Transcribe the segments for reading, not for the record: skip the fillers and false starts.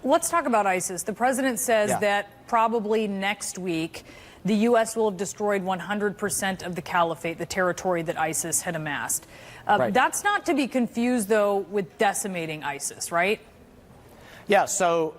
Let's talk about ISIS. The president says Yeah. that probably next week the U.S. will have destroyed 100% of the Caliphate, the territory that ISIS had amassed. Right. That's not to be confused, though, with decimating ISIS, right? Yeah, so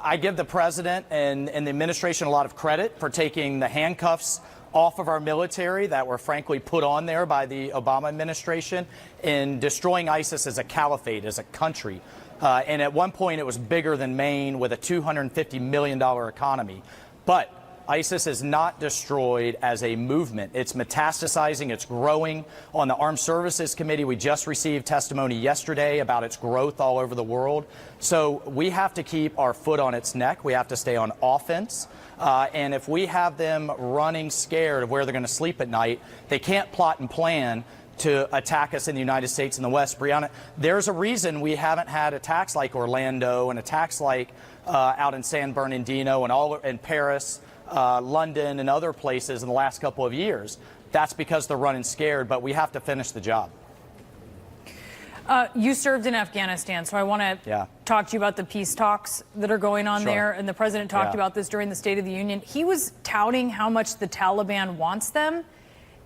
I give the president and the administration a lot of credit for taking the handcuffs off of our military that were frankly put on there by the Obama administration in destroying ISIS as a caliphate, as a country. And at one point it was bigger than Maine with a $250 million economy. But ISIS is not destroyed as a movement. It's metastasizing, it's growing. On the Armed Services Committee, we just received testimony yesterday about its growth all over the world. So we have to keep our foot on its neck. We have to stay on offense. And if we have them running scared of where they're going to sleep at night, they can't plot and plan to attack us in the United States and the West. Brianna, there's a reason we haven't had attacks like Orlando and attacks like out in San Bernardino and all in Paris, London and other places in the last couple of years. That's because they're running scared, but we have to finish the job. You served in Afghanistan, so I want to talk to you about the peace talks that are going on there. And the president talked about this during the State of the Union. He was touting how much the Taliban wants them.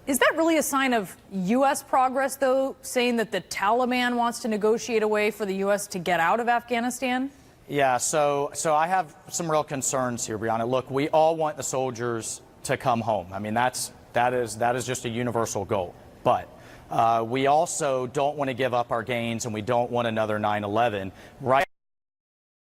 Is that really a sign of U.S. progress, though, saying that the Taliban wants to negotiate a way for the U.S. to get out of Afghanistan? Yeah, so I have some real concerns here, Brianna. Look, we all want the soldiers to come home. I mean, that is just a universal goal. But we also don't want to give up our gains, and we don't want another 9/11. Right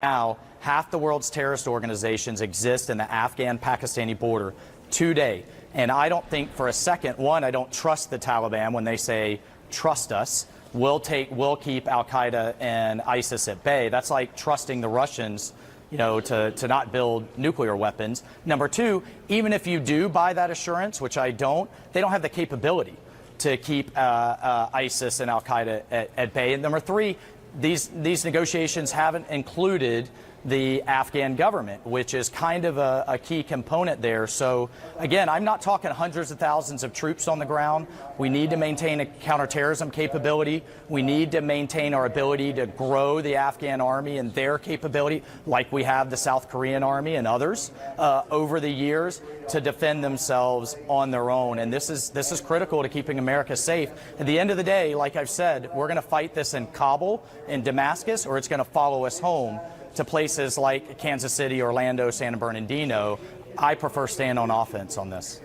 now, half the world's terrorist organizations exist in the Afghan-Pakistani border today. And I don't think for a second, one, I don't trust the Taliban when they say, trust us. We'll keep al-Qaeda and ISIS at bay. That's like trusting the Russians, you know, to not build nuclear weapons. Number two, even if you do buy that assurance, which I don't, they don't have the capability to keep ISIS and al-Qaeda at bay. And number three, these negotiations haven't included the Afghan government, which is kind of a key component there. So, again, I'm not talking hundreds of thousands of troops on the ground. We need to maintain a counterterrorism capability. We need to maintain our ability to grow the Afghan army and their capability, like we have the South Korean army and others over the years, to defend themselves on their own. And this is critical to keeping America safe. At the end of the day, like I've said, we're going to fight this in Kabul, in Damascus, or it's going to follow us home to places like Kansas City, Orlando, San Bernardino. I prefer staying on offense on this.